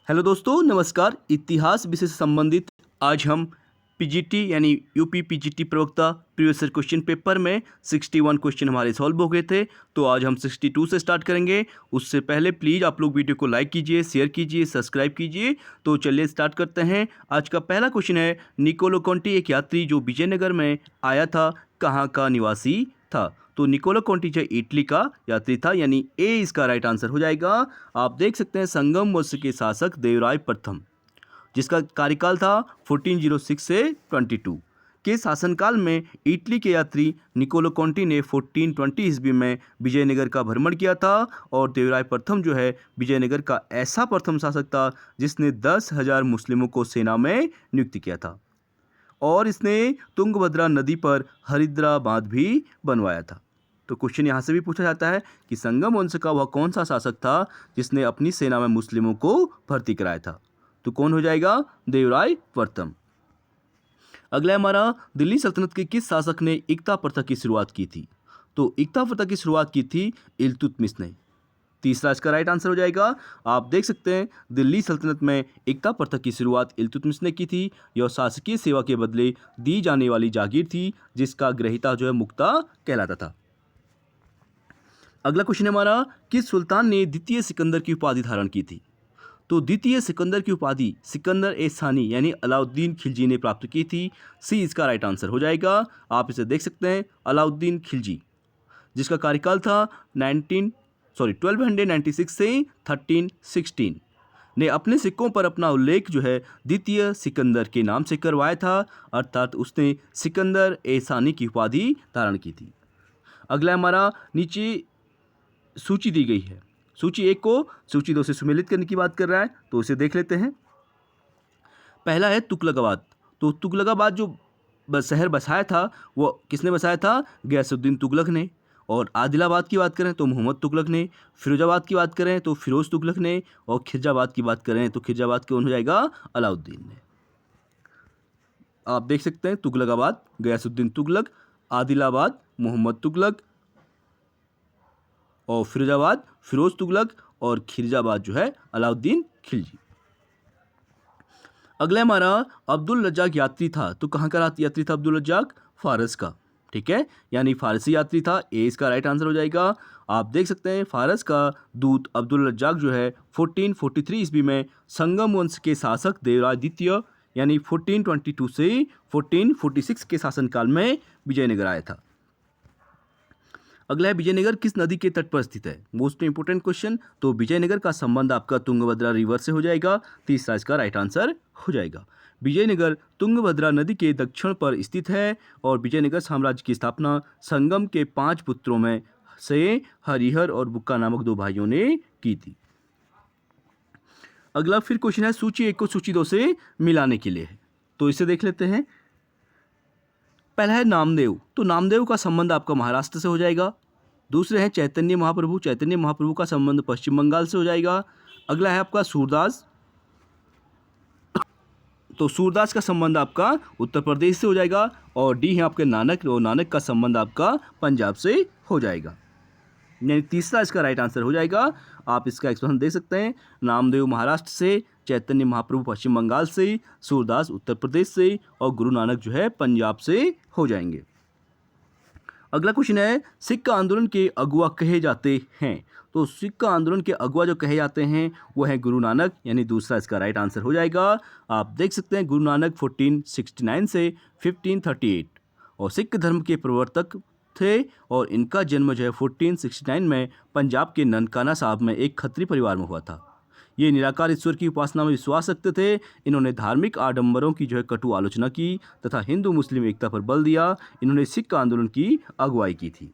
Hello दोस्तों, नमस्कार। इतिहास विषय से संबंधित आज हम पीजीटी यानी यूपी पीजीटी प्रवक्ता प्रीवियस ईयर क्वेश्चन पेपर में 61 क्वेश्चन हमारे सॉल्व हो गए थे। तो आज हम 62 से स्टार्ट करेंगे। उससे पहले प्लीज़ आप लोग वीडियो को लाइक कीजिए, शेयर कीजिए, सब्सक्राइब कीजिए। तो चलिए स्टार्ट करते हैं। आज का पहला क्वेश्चन है, निकोलो कॉन्टी एक यात्री जो विजयनगर में आया था, कहाँ का निवासी था? तो निकोलो कॉन्टी जो इटली का यात्री था, यानी ए इसका राइट आंसर हो जाएगा। आप देख सकते हैं संगम वंश के शासक देवराय प्रथम, जिसका कार्यकाल था 1406 से 22 के शासनकाल में इटली के यात्री निकोलो कॉन्टी ने 1420 ईस्वी में विजयनगर का भ्रमण किया था। और देवराय प्रथम जो है विजयनगर का ऐसा प्रथम शासक था जिसने 10,000 मुस्लिमों को सेना में नियुक्त किया था। और इसने तुंगभद्रा नदी पर हरिद्रा बांध भी बनवाया था। तो क्वेश्चन यहाँ से भी पूछा जाता है कि संगम वंश का वह कौन सा शासक था जिसने अपनी सेना में मुस्लिमों को भर्ती कराया था? तो कौन हो जाएगा? देवराय प्रथम। अगला हमारा, दिल्ली सल्तनत के किस शासक ने इक्ता प्रथा की शुरुआत की थी? तो इक्ता प्रथा की शुरुआत की थी इल्तुतमिश ने। तीसरा इसका राइट आंसर हो जाएगा। आप देख सकते हैं दिल्ली सल्तनत में इक्ता प्रथा की शुरुआत इल्तुतमिश ने की थी। यह शासकीय सेवा के बदले दी जाने वाली जागीर थी, जिसका ग्रहीता जो है मुक्ता कहलाता था। अगला क्वेश्चन हमारा, किस सुल्तान ने द्वितीय सिकंदर की उपाधि धारण की थी? तो द्वितीय सिकंदर की उपाधि सिकंदर ए सानी यानी अलाउद्दीन खिलजी ने प्राप्त की थी। सी इसका राइट आंसर हो जाएगा। आप इसे देख सकते हैं, अलाउद्दीन खिलजी, जिसका कार्यकाल था 1296 से 1316, ने अपने सिक्कों पर अपना उल्लेख जो है द्वितीय सिकंदर के नाम से करवाया था, अर्थात उसने सिकंदर ए सानी की उपाधि धारण की थी। अगला हमारा, नीचे सूची दी गई है, सूची 1 को सूची 2 से सुमेलित करने की बात कर रहा है, तो इसे देख लेते हैं। पहला है तुगलकाबाद। तो तुगलकाबाद जो शहर बसाया था वो किसने बसाया था? गयासुद्दीन तुगलक ने। और आदिलाबाद की बात करें तो मोहम्मद तुगलक ने। फिरोजाबाद की बात करें तो फिरोज तुगलक ने। और खिरजाबाद की बात करें तो खिरजाबाद कौन हो जाएगा? अलाउद्दीन ने। आप देख सकते हैं तुगलकाबाद गयासुद्दीन तुगलक, आदिलाबाद मोहम्मद तुगलक, और फिरोजाबाद फिरोज तुगलक, और खिरजाबाद जो है अलाउद्दीन खिलजी। अगला हमारा, अब्दुल रज्जाक यात्री था, तो कहाँ का यात्री था अब्दुल रज्जाक? फारस का। ठीक है, यानी फारसी यात्री था। ए इसका राइट आंसर हो जाएगा। आप देख सकते हैं फारस का दूत अब्दुल रज्जाक जो है 1443 ईस्वी में संगम वंश के शासक देवराय द्वितीय यानी 1422 से 1446 के शासनकाल में विजयनगर आया था। अगला है, विजयनगर किस नदी के तट पर स्थित है? Most important question. तो विजयनगर का संबंध आपका तुंगभद्रा रिवर से हो जाएगा। तीसरा इसका राइट आंसर हो जाएगा। विजयनगर तुंगभद्रा नदी के दक्षिण पर स्थित है। और विजयनगर साम्राज्य की स्थापना संगम के 5 पुत्रों में से हरिहर और बुक्का नामक 2 भाइयों ने की थी। अगला फिर क्वेश्चन है, सूची 1 को सूची 2 से मिलाने के लिए है, तो इसे देख लेते हैं। पहला है नामदेव। तो नामदेव का संबंध आपका महाराष्ट्र से हो जाएगा। दूसरे हैं चैतन्य महाप्रभु। चैतन्य महाप्रभु का संबंध पश्चिम बंगाल से हो जाएगा। अगला है आपका सूरदास। तो सूरदास का संबंध आपका उत्तर प्रदेश से हो जाएगा। और डी है आपके नानक, और नानक का संबंध आपका पंजाब से हो जाएगा। यानी तीसरा इसका राइट आंसर हो जाएगा। आप इसका एक्सप्लेनेशन दे सकते हैं। नामदेव महाराष्ट्र से, चैतन्य महाप्रभु पश्चिम बंगाल से, सूरदास उत्तर प्रदेश से, और गुरु नानक जो है पंजाब से हो जाएंगे। अगला क्वेश्चन है, सिख आंदोलन के अगुआ कहे जाते हैं। तो सिख आंदोलन के अगुआ जो कहे जाते हैं वो है गुरु नानक, यानी दूसरा इसका राइट आंसर हो जाएगा। आप देख सकते हैं गुरु नानक 1469 से 1538 और सिख धर्म के प्रवर्तक थे। और इनका जन्म जो है 1469 में पंजाब के ननकाना साहब में एक खत्री परिवार में हुआ था। ये निराकार ईश्वर की उपासना में विश्वास रखते थे। इन्होंने धार्मिक आडंबरों की जो है कटु आलोचना की तथा हिंदू मुस्लिम एकता पर बल दिया। इन्होंने सिख आंदोलन की अगुवाई की थी।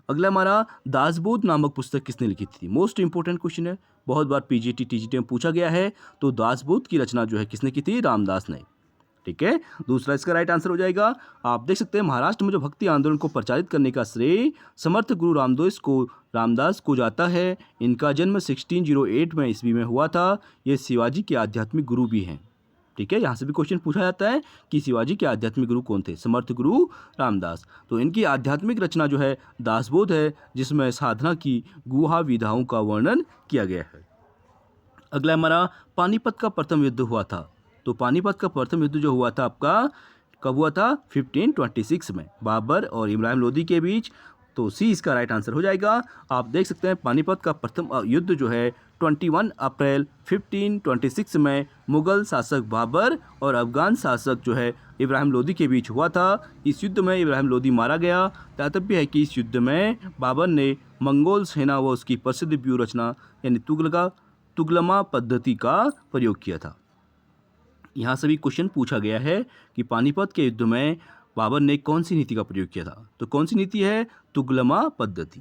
अगला हमारा, दासबोध नामक पुस्तक किसने लिखी थी? मोस्ट इंपोर्टेंट क्वेश्चन है, बहुत बार पीजीटी टीजीटी में पूछा गया है। तो दासबोध की रचना जो है किसने की थी? रामदास ने। ठीक है, दूसरा इसका राइट आंसर हो जाएगा। आप देख सकते हैं महाराष्ट्र में जो भक्ति आंदोलन को प्रचारित करने का श्रेय समर्थ गुरु रामदास को जाता है। इनका जन्म 1608 में ईस्वी में हुआ था। ये शिवाजी के आध्यात्मिक गुरु भी हैं। ठीक है, यहाँ से भी क्वेश्चन पूछा जाता है कि शिवाजी के आध्यात्मिक गुरु कौन थे? समर्थ गुरु रामदास। तो इनकी आध्यात्मिक रचना जो है दासबोध है, जिसमें साधना की गुहा विधाओं का वर्णन किया गया है। अगला हमारा पानीपत का प्रथम युद्ध हुआ था। तो पानीपत का प्रथम युद्ध जो हुआ था आपका कब हुआ था? 1526 में बाबर और इब्राहिम लोदी के बीच। तो सी इसका राइट आंसर हो जाएगा। आप देख सकते हैं पानीपत का प्रथम युद्ध जो है 21 अप्रैल 1526 में मुगल शासक बाबर और अफगान शासक जो है इब्राहिम लोदी के बीच हुआ था। इस युद्ध में इब्राहिम लोदी मारा गया। तात्पर्य है कि इस युद्ध में बाबर ने मंगोल सेना व उसकी प्रसिद्ध व्यूह रचना यानी तुगलमा पद्धति का प्रयोग किया था। यहाँ से भी क्वेश्चन पूछा गया है कि पानीपत के युद्ध में बाबर ने कौन सी नीति का प्रयोग किया था। तो कौन सी नीति है? तुगलमा पद्धति।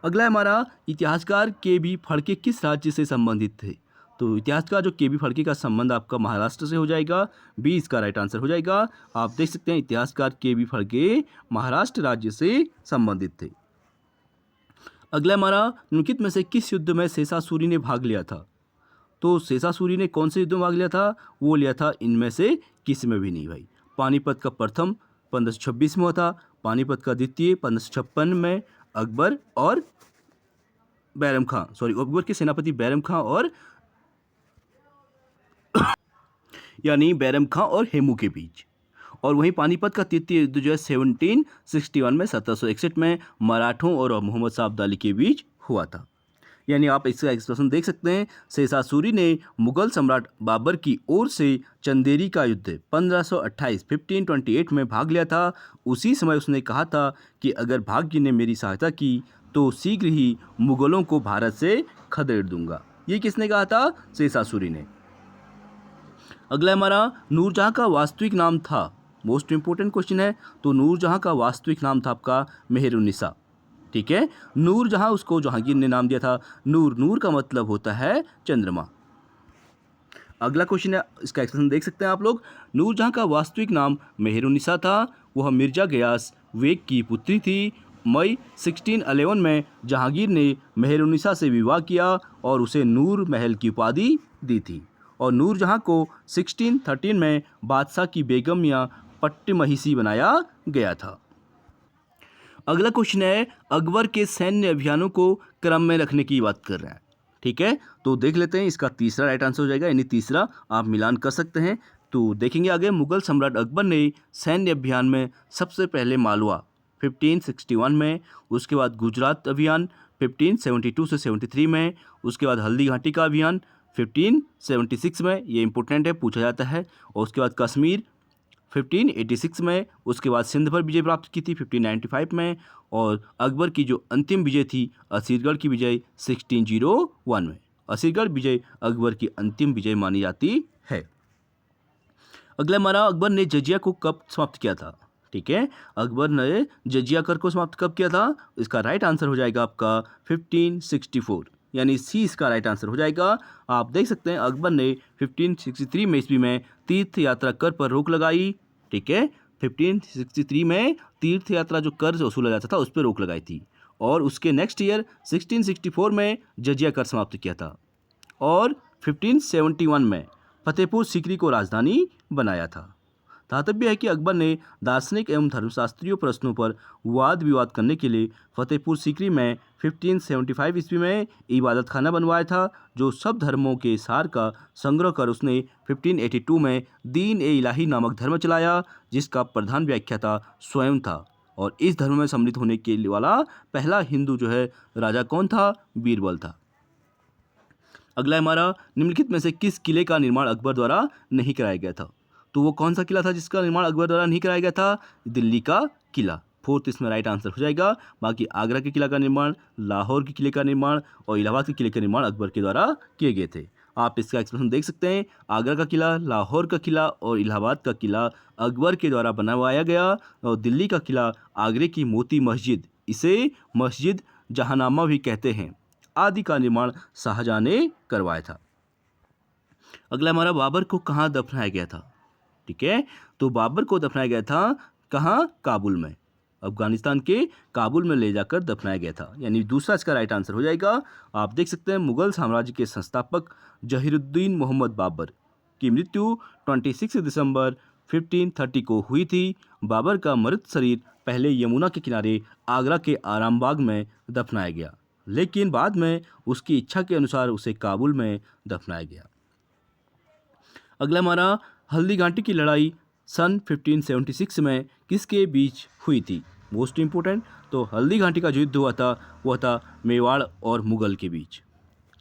अगला हमारा इतिहासकार के बी फड़के किस राज्य से संबंधित थे? तो इतिहासकार जो के बी फड़के का संबंध आपका महाराष्ट्र से हो जाएगा। बी इसका राइट आंसर हो जाएगा। आप देख सकते हैं इतिहासकार के बी फड़के महाराष्ट्र राज्य से संबंधित थे। अगला हमारा निम्नलिखित में से किस युद्ध में शेषासुरी ने भाग लिया था? तो शेषासुरी ने कौन से युद्ध में भाग लिया था? वो लिया था इनमें से किसी में भी नहीं भाई। पानीपत का प्रथम 1526 में हुआ था, पानीपत का द्वितीय 1556 में अकबर और बैरम खां अकबर के सेनापति बैरम खां और यानी बैरम खां और हेमू के बीच। और वहीं पानीपत का तृतीय युद्ध जो है 1761 में 1761 में मराठों और मोहम्मद शाह अब्दाली के बीच हुआ था। यानी आप इसका एक्सप्रेशन देख सकते हैं। शेषासुरी ने मुगल सम्राट बाबर की ओर से चंदेरी का युद्ध 1528 में भाग लिया था। उसी समय उसने कहा था कि अगर भाग्य ने मेरी सहायता की तो शीघ्र ही मुगलों को भारत से खदेड़ दूंगा। ये किसने कहा था? शेषासुरी ने। अगला हमारा नूरजहां का वास्तविक नाम था। मोस्ट इंपोर्टेंट क्वेश्चन है। तो नूरजहां का वास्तविक नाम था आपका मेहरुन्निसा। ठीक है, नूरजहां उसको जहांगीर ने नाम दिया था। नूर का मतलब होता है चंद्रमा। अगला क्वेश्चन है, इसका एक्सप्लेनेशन देख सकते हैं आप लोग। नूरजहां का वास्तविक नाम मेहरुन्निसा था। वह मिर्जा गयास वेग की पुत्री थी। मई 1611 में जहांगीर ने मेहरुन्निसा से विवाह किया और उसे नूर महल की उपाधि दी थी। और नूरजहां को 1613 में बादशाह की बेगम या पट्टमहिषी बनाया गया था। अगला क्वेश्चन है, अकबर के सैन्य अभियानों को क्रम में रखने की बात कर रहे हैं। ठीक है, तो देख लेते हैं। इसका तीसरा राइट आंसर हो जाएगा, यानी तीसरा आप मिलान कर सकते हैं। तो देखेंगे आगे। मुगल सम्राट अकबर ने सैन्य अभियान में सबसे पहले मालवा 1561 में, उसके बाद गुजरात अभियान 1572 से 73 में, उसके बाद हल्दी घाटी का अभियान 1576 में, ये इंपॉर्टेंट है, पूछा जाता है। और उसके बाद कश्मीर 1586 में, उसके बाद सिंध पर विजय प्राप्त की थी 1595 में, और अकबर की जो अंतिम विजय थी असीरगढ़ की विजय 1601 में। असीरगढ़ विजय अकबर की अंतिम विजय मानी जाती है। अगला हमारा, अकबर ने जजिया को कब समाप्त किया था? ठीक है, अकबर ने जजिया कर को समाप्त कब किया था? इसका राइट आंसर हो जाएगा आपका 1564, यानी सी इसका राइट आंसर हो जाएगा। आप देख सकते हैं अकबर ने 1563 में ईस्वी में तीर्थ यात्रा कर पर रोक लगाई। ठीक है, 1563 में तीर्थ यात्रा जो कर वसूला जाता था उस पर रोक लगाई थी। और उसके नेक्स्ट ईयर 1664 में जजिया कर समाप्त किया था। और 1571 में फतेहपुर सीकरी को राजधानी बनाया था। तात्पर्य है कि अकबर ने दार्शनिक एवं धर्मशास्त्रीय प्रश्नों पर वाद विवाद करने के लिए फतेहपुर सीकरी में 1575 ईस्वी में इबादत खाना बनवाया था, जो सब धर्मों के सार का संग्रह कर उसने 1582 में दीन ए इलाही नामक धर्म चलाया, जिसका प्रधान व्याख्याता स्वयं था। और इस धर्म में सम्मिलित होने के वाला पहला हिंदू जो है राजा कौन था? बीरबल था। अगला हमारा, निम्नलिखित में से किस किले का निर्माण अकबर द्वारा नहीं कराया गया था? तो वो कौन सा किला था जिसका निर्माण अकबर द्वारा नहीं कराया गया था? दिल्ली का किला। फोर्थ इसमें राइट आंसर हो जाएगा। बाकी आगरा के किला का निर्माण, लाहौर के किले का निर्माण और इलाहाबाद के किले का निर्माण अकबर के द्वारा किए गए थे। आप इसका एक्सप्लेनेशन देख सकते हैं। आगरा का किला, लाहौर का किला और इलाहाबाद का किला अकबर के द्वारा बनवाया गया। और दिल्ली का किला आगरे की मोती मस्जिद, इसे मस्जिद जहांनामा भी कहते हैं, आदि का निर्माण शाहजहां ने करवाया था। अगला हमारा, बाबर को कहाँ दफनाया गया था? ठीक है, तो बाबर को दफनाया गया था कहाँ? काबुल में। अफगानिस्तान के काबुल में ले जाकर दफनाया गया था, यानी दूसरा इसका राइट आंसर हो जाएगा। आप देख सकते हैं मुगल साम्राज्य के संस्थापक जहीरुद्दीन मोहम्मद बाबर की मृत्यु 26 दिसंबर 1530 को हुई थी। बाबर का मृत शरीर पहले यमुना के किनारे आगरा के आरामबाग में दफनाया गया। लेकिन बाद में उसकी इच्छा के अनुसार उसे काबुल में दफनाया गया। अगला हमारा हल्दी घाटी की लड़ाई सन 1576 में किसके बीच हुई थी? Most important. तो हल्दी घाटी का जो युद्ध हुआ था वह था मेवाड़ और मुगल के बीच।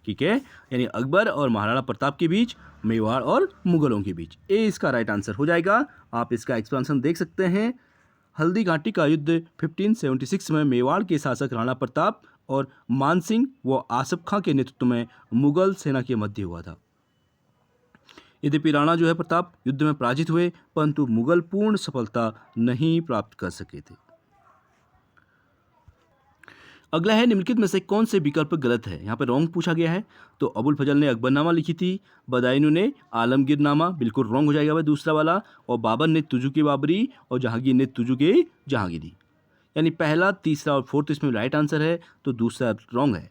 ठीक है, यानी अकबर और महाराणा प्रताप के बीच, मेवाड़ और मुगलों के बीच। ए इसका राइट आंसर हो जाएगा। आप इसका एक्सपेंशन देख सकते हैं। हल्दी घाटी का युद्ध 1576 में मेवाड़ के शासक राणा प्रताप और मान सिंह व आसफ खां के नेतृत्व में मुगल सेना के मध्य हुआ था। यद्यपि राणा जो है प्रताप युद्ध में पराजित हुए, परंतु मुगल पूर्ण सफलता नहीं प्राप्त कर सके थे। अगला है निम्नलिखित में से कौन से विकल्प गलत है? यहाँ पे रॉन्ग पूछा गया है। तो अबुल फजल ने अकबरनामा लिखी थी, बदायूं ने आलमगीरनामा, बिल्कुल रॉन्ग हो जाएगा भाई दूसरा वाला, और बाबर ने तुजुके बाबरी और जहांगीर ने तुजुके जहांगीरी। यानी पहला, तीसरा और फोर्थ इसमें राइट आंसर है, तो दूसरा रॉन्ग है।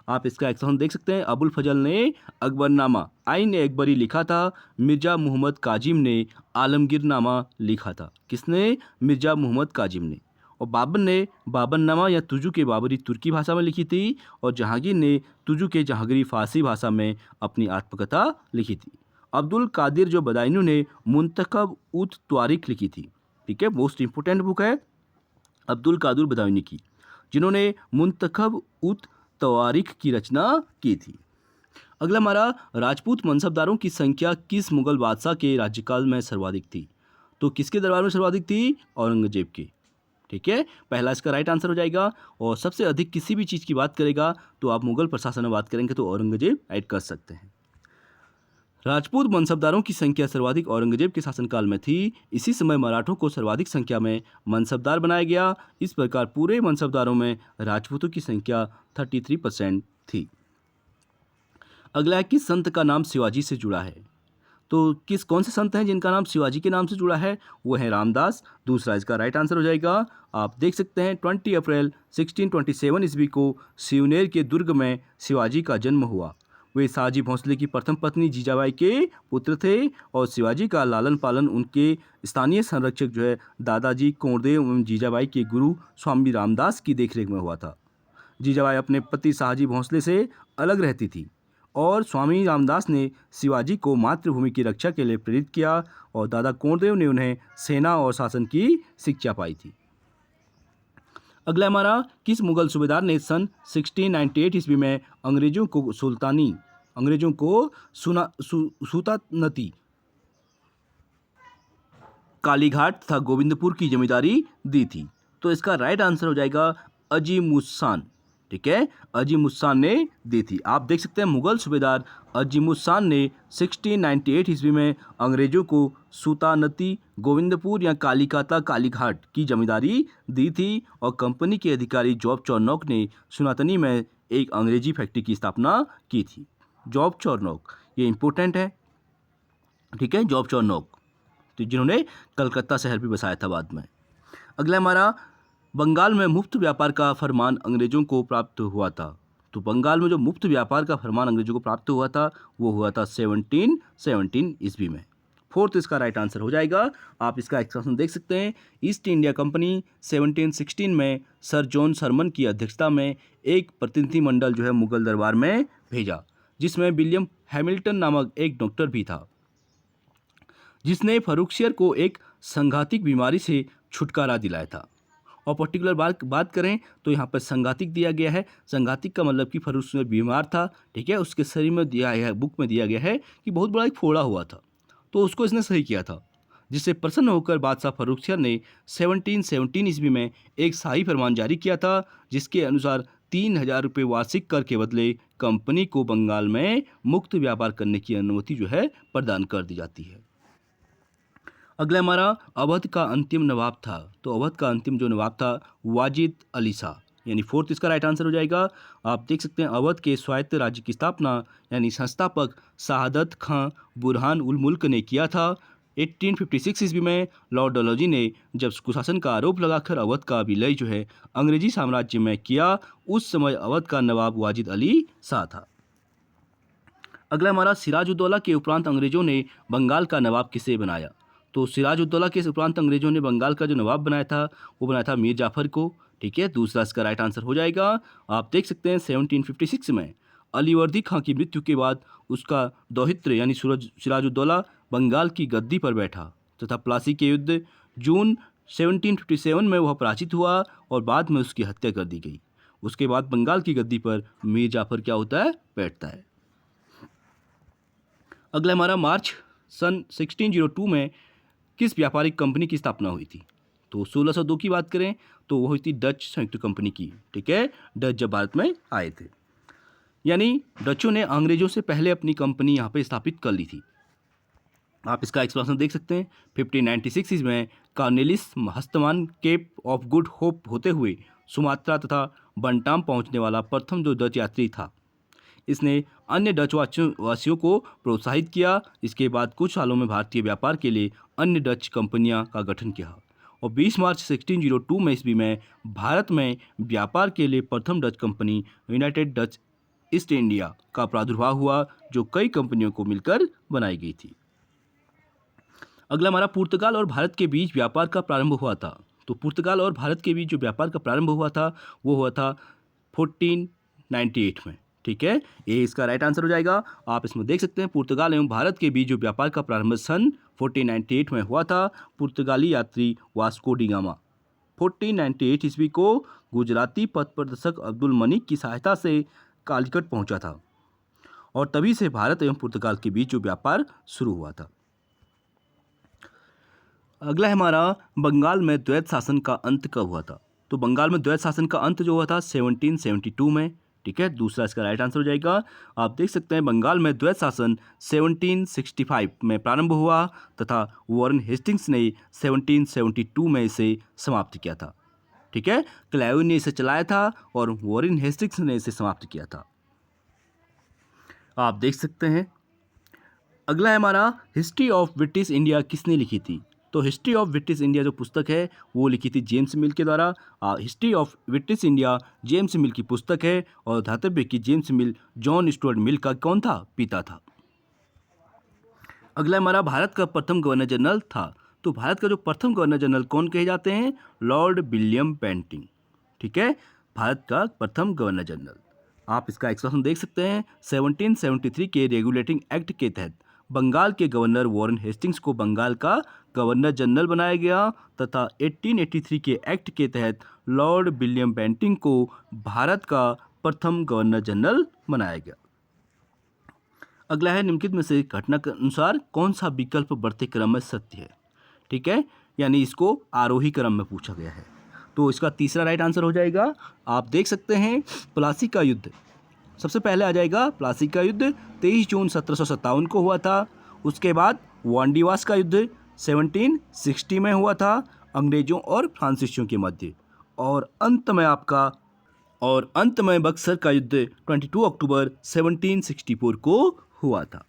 आप इसका एक्सप्लेनेशन देख सकते हैं। अबुल फजल ने अकबरनामा आइन अकबरी लिखा था, मिर्जा मोहम्मद काजिम ने आलमगीरनामा लिखा था। किसने? मिर्जा मोहम्मद काजिम ने। और बाबर ने बाबरनामा या तुजु के बाबरी तुर्की भाषा में लिखी थी, और जहांगीर ने तुजु के जहांगीरी फारसी भाषा में अपनी आत्मकथा लिखी थी। अब्दुल कादिर जो बदायूं ने मुंतखब उत त्वारिख लिखी थी। ठीक है, मोस्ट इंपोर्टेंट बुक है अब्दुल कादिर बदायूनी की, जिन्होंने मुंतखब उत तवारीख की रचना की थी। अगला हमारा राजपूत मनसबदारों की संख्या किस मुगल बादशाह के राज्यकाल में सर्वाधिक थी? तो किसके दरबार में सर्वाधिक थी? औरंगजेब के। ठीक है, पहला इसका राइट आंसर हो जाएगा। और सबसे अधिक किसी भी चीज़ की बात करेगा तो आप मुगल प्रशासन में बात करेंगे तो औरंगजेब ऐड कर सकते हैं। राजपूत मनसबदारों की संख्या सर्वाधिक औरंगजेब के शासनकाल में थी। इसी समय मराठों को सर्वाधिक संख्या में मनसबदार बनाया गया। इस प्रकार पूरे मनसबदारों में राजपूतों की संख्या 33% थी। अगला है, किस संत का नाम शिवाजी से जुड़ा है? तो कौन से संत हैं जिनका नाम शिवाजी के नाम से जुड़ा है? वो है रामदास। दूसरा इसका राइट आंसर हो जाएगा। आप देख सकते हैं 20 अप्रैल 1627 ईस्वी को सिवनेर के दुर्ग में शिवाजी का जन्म हुआ। वे शाहजी भोंसले की प्रथम पत्नी जीजाबाई के पुत्र थे, और शिवाजी का लालन पालन उनके स्थानीय संरक्षक जो है दादाजी कोंडदेव एवं जीजाबाई के गुरु स्वामी रामदास की देखरेख में हुआ था। जीजाबाई अपने पति शाहजी भोंसले से अलग रहती थी, और स्वामी रामदास ने शिवाजी को मातृभूमि की रक्षा के लिए प्रेरित किया, और दादा कोंडदेव ने उन्हें सेना और शासन की शिक्षा पाई थी। अगला हमारा, किस मुगल सूबेदार ने सन 1698 ईस्वी में अंग्रेजों को सुल्तानती कालीघाट तथा गोविंदपुर की जमींदारी दी थी? तो इसका राइट आंसर हो जाएगा अजीमुस्सान। ठीक है, अजीमुस्सान ने दी थी। आप देख सकते हैं मुगल सूबेदार अजीमुस्सान ने 1698 ईस्वी में अंग्रेजों को सुल्तानती गोविंदपुर या कालीकाता कालीघाट की जमींदारी दी थी, और कंपनी के अधिकारी जॉब चौरनॉक ने सुनातनी में एक अंग्रेजी फैक्ट्री की स्थापना की थी। जॉब चौरनॉक, ये इंपॉर्टेंट है। ठीक है, जॉब चौरनॉक, तो जिन्होंने कलकत्ता शहर भी बसाया था बाद में। अगला हमारा, बंगाल में मुफ्त व्यापार का फरमान अंग्रेजों को प्राप्त हुआ था। तो बंगाल में जो मुफ्त व्यापार का फरमान अंग्रेजों को प्राप्त हुआ था वो हुआ था 1717 ईस्वी में। फोर्थ इसका राइट आंसर हो जाएगा। आप इसका एक्सप्लेनेशन देख सकते हैं। ईस्ट इंडिया कंपनी 1716 में सर जॉन सरमन की अध्यक्षता में एक प्रतिनिधिमंडल जो है मुगल दरबार में भेजा, जिसमें विलियम हैमिल्टन नामक एक डॉक्टर भी था, जिसने फर्रुखसियर को एक संघातिक बीमारी से छुटकारा दिलाया था। और पर्टिकुलर बात करें तो यहाँ पर संघातिक दिया गया है। संघातिक का मतलब कि फर्रुखसियर बीमार था। ठीक है, उसके शरीर में दिया है, बुक में दिया गया है कि बहुत बड़ा एक फोड़ा हुआ था, तो उसको इसने सही किया था, जिससे प्रसन्न होकर बादशाह फर्रुखसियर ने 1717 ईस्वी में एक शाही फरमान जारी किया था, जिसके अनुसार 3000 रुपये वार्षिक कर के बदले कंपनी को बंगाल में मुक्त व्यापार करने की अनुमति जो है प्रदान कर दी जाती है। अगला हमारा, अवध का अंतिम नवाब था। तो अवध का अंतिम जो नवाब था वाजिद अली शाह, यानी फोर्थ इसका राइट आंसर हो जाएगा। आप देख सकते हैं अवध के स्वायत्त राज्य की स्थापना यानी संस्थापक शहादत खां बुरहान उल मुल्क ने किया था। 1856 ईस्वी में लॉर्ड डलहौजी ने जब कुशासन का आरोप लगाकर अवध का विलय जो है अंग्रेजी साम्राज्य में किया, उस समय अवध का नवाब वाजिद अली शाह था। अगला हमारा, सिराजुद्दौला के उपरांत अंग्रेजों ने बंगाल का नवाब किसे बनाया? तो सिराजुद्दौला के उपरांत अंग्रेजों ने बंगाल का जो नवाब बनाया था वो बनाया था मीर जाफर को। ठीक है, दूसरा इसका राइट आंसर हो जाएगा। आप देख सकते हैं 1756 में अलीवर्दी खां की मृत्यु के बाद उसका दौहित्र यानी सिराजुद्दौला बंगाल की गद्दी पर बैठा तथा प्लासी के युद्ध जून 1757 में वह पराजित हुआ और बाद में उसकी हत्या कर दी गई। उसके बाद बंगाल की गद्दी पर मीर जाफर क्या होता है, बैठता है। अगला हमारा मार्च सन 1602 में किस व्यापारिक कंपनी की स्थापना हुई थी? तो 1602 की बात करें तो वो हुई थी डच संयुक्त कंपनी की। ठीक है, डच जब भारत में आए थे, यानी डचों ने अंग्रेजों से पहले अपनी कंपनी यहाँ पे स्थापित कर ली थी। आप इसका एक्सप्लेनेशन देख सकते हैं। 1596 में कार्नेलिस हस्तमान केप ऑफ गुड होप होते हुए सुमात्रा तथा बंटाम पहुंचने वाला प्रथम जो डच यात्री था। इसने अन्य डच वासियों को प्रोत्साहित किया। इसके बाद कुछ सालों में भारतीय व्यापार के लिए अन्य डच कंपनियां का गठन किया और 20 मार्च 1602 में ईस्वी में भारत में व्यापार के लिए प्रथम Dutch company United Dutch east India का प्रादुर्भाव हुआ, जो कई कंपनियों को मिलकर बनाई गई थी। अगला हमारा पुर्तगाल और भारत के बीच व्यापार का प्रारंभ हुआ था। तो पुर्तगाल और भारत के बीच जो व्यापार का प्रारंभ हुआ था वो हुआ था 1498 में। ठीक है, ये इसका राइट आंसर हो जाएगा। आप इसमें देख सकते हैं पुर्तगाल एवं भारत के बीच जो व्यापार का प्रारंभ सन 1498 में हुआ था। पुर्तगाली यात्री वास्को डी गामा 1498 ईस्वी को गुजराती पथ प्रदर्शक अब्दुल मनिक की सहायता से कालीकट पहुंचा था और तभी से भारत एवं पुर्तगाल के बीच जो व्यापार शुरू हुआ था। अगला है हमारा बंगाल में द्वैत शासन का अंत कब हुआ था? तो बंगाल में द्वैत शासन का अंत जो हुआ था 1772 में। ठीक है, दूसरा इसका राइट आंसर हो जाएगा। आप देख सकते हैं बंगाल में द्वैत शासन 1765 में प्रारंभ हुआ तथा वॉरेन हेस्टिंग्स ने 1772 में इसे समाप्त किया था। ठीक है, क्लाइव ने इसे चलाया था और वॉरेन हेस्टिंग्स ने इसे समाप्त किया था। आप देख सकते हैं। अगला है हमारा हिस्ट्री ऑफ ब्रिटिश इंडिया किसने लिखी थी? तो हिस्ट्री ऑफ ब्रिटिश इंडिया जो पुस्तक है वो लिखी थी जेम्स मिल के द्वारा। History of British India James मिल की पुस्तक है और धातव्य की जेम्स मिल जॉन स्टुअर्ट मिल का कौन था? पिता था। अगला हमारा भारत का प्रथम गवर्नर जनरल था। तो भारत का जो प्रथम गवर्नर जनरल कौन कहे जाते हैं? Lord William Bentinck. ठीक है, भारत का प्रथम गवर्नर जनरल। आप इसका एक्सप्लेनेशन देख सकते हैं। 1773 के रेगुलेटिंग एक्ट के तहत बंगाल के गवर्नर वॉरेन हेस्टिंग्स को बंगाल का गवर्नर जनरल बनाया गया तथा 1883 के एक्ट के तहत लॉर्ड विलियम बेंटिंग को भारत का प्रथम गवर्नर जनरल बनाया गया। अगला है निम्नलिखित में से घटना के अनुसार कौन सा विकल्प बढ़ते क्रम में सत्य है? ठीक है, यानी इसको आरोही क्रम में पूछा गया है। तो इसका तीसरा राइट आंसर हो जाएगा। आप देख सकते हैं प्लासी का युद्ध सबसे पहले आ जाएगा। प्लासी का युद्ध 23 जून 1757 को हुआ था। उसके बाद वांडीवास का युद्ध 1760 में हुआ था अंग्रेजों और फ्रांसीसियों के मध्य। और अंत में बक्सर का युद्ध 22 अक्टूबर 1764 को हुआ था।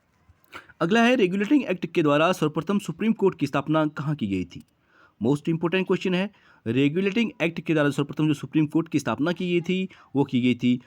अगला है रेगुलेटिंग एक्ट के द्वारा सर्वप्रथम सुप्रीम कोर्ट की स्थापना कहाँ की गई थी? मोस्ट इंपोर्टेंट क्वेश्चन है। रेगुलेटिंग एक्ट के द्वारा सर्वप्रथम जो सुप्रीम कोर्ट की स्थापना की गई थी वो की गई थी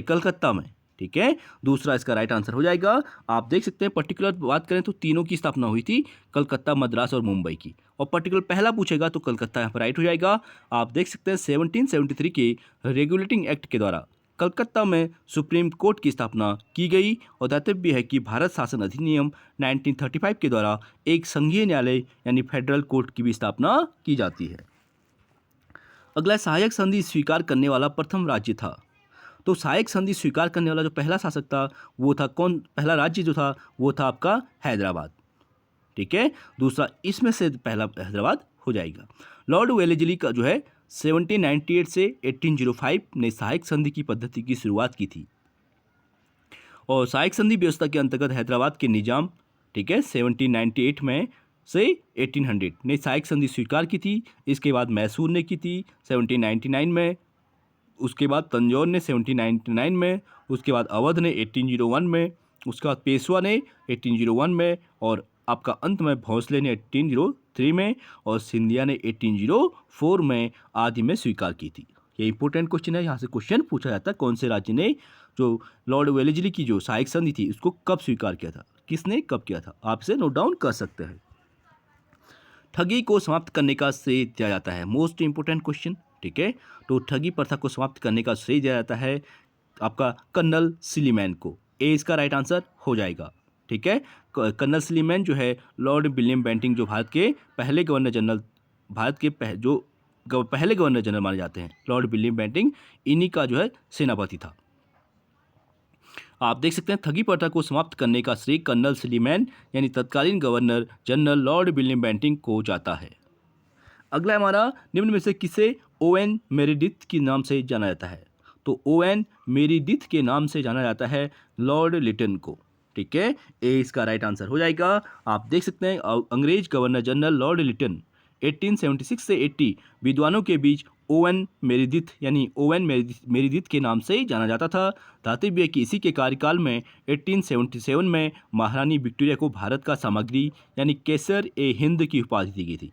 कलकत्ता में। ठीक है, दूसरा इसका राइट आंसर हो जाएगा। आप देख सकते हैं पर्टिकुलर बात करें तो तीनों की स्थापना हुई थी, कलकत्ता, मद्रास और मुंबई की। और पर्टिकुलर पहला पूछेगा तो कलकत्ता यहाँ पर राइट हो जाएगा। आप देख सकते हैं 1773 के रेगुलेटिंग एक्ट के द्वारा कलकत्ता में सुप्रीम कोर्ट की स्थापना की गई और दातव्य है कि भारत शासन अधिनियम 1935 के द्वारा एक संघीय न्यायालय यानी फेडरल कोर्ट की भी स्थापना की जाती है। अगला सहायक संधि स्वीकार करने वाला प्रथम राज्य था। तो सहायक संधि स्वीकार करने वाला जो पहला शासक था वो था कौन? पहला राज्य जो था वो था आपका हैदराबाद। ठीक है, दूसरा इसमें से पहला हैदराबाद हो जाएगा। लॉर्ड वेलेस्ली का जो है 1798 से 1805 ने सहायक संधि की पद्धति की शुरुआत की थी और सहायक संधि व्यवस्था के अंतर्गत हैदराबाद के निजाम, ठीक है, 1798 में से 1800 ने सहायक संधि स्वीकार की थी। इसके बाद मैसूर ने की थी 1799 में, उसके बाद तंजौर ने 1799 में, उसके बाद अवध ने 1801 में, उसके बाद पेशवा ने 1801 में और आपका अंत में भोंसले ने 1803 में और सिंधिया ने 1804 में आदि में स्वीकार की थी। ये इंपॉर्टेंट क्वेश्चन है, यहाँ से क्वेश्चन पूछा जाता है कौन से राज्य ने जो लॉर्ड वेलेस्ली की जो सहायक संधि थी उसको कब स्वीकार किया था, किसने कब किया था। आप इसे नोट डाउन कर सकते हैं। ठगी को समाप्त करने का श्रेय दिया जाता है? मोस्ट इंपोर्टेंट क्वेश्चन, ठीक है। तो ठगी प्रथा को समाप्त करने का श्रेय दिया जाता है आपका कर्नल सिलीमैन को। ए इसका राइट आंसर हो जाएगा, ठीक है। कर्नल सिलीमैन जो है लॉर्ड विलियम बेंटिंक, जो भारत के पहले गवर्नर जनरल, भारत के पहले गवर्नर जनरल माने जाते हैं, लॉर्ड विलियम बेंटिंक, इन्हीं का जो है सेनापति था। आप देख सकते हैं ठगी प्रथा को समाप्त करने का श्रेय कर्नल सिलीमैन यानी तत्कालीन governor general Lord William Bentinck को जाता है। अगला हमारा, निम्न में से किसे ओवेन मेरिडिथ के नाम से जाना जाता है? तो ओवेन मेरिडिथ के नाम से जाना जाता है लॉर्ड लिटन को, ठीक है। ए इसका राइट आंसर हो जाएगा। आप देख सकते हैं अंग्रेज गवर्नर जनरल लॉर्ड लिटन 1876 से 80 विद्वानों के बीच ओवेन मेरिडिथ के नाम से जाना जाता था। दातिव्य है कि इसी के कार्यकाल में 1877 में महारानी विक्टोरिया को भारत का सामग्री यानी केसर ए हिंद की उपाधि दी गई थी।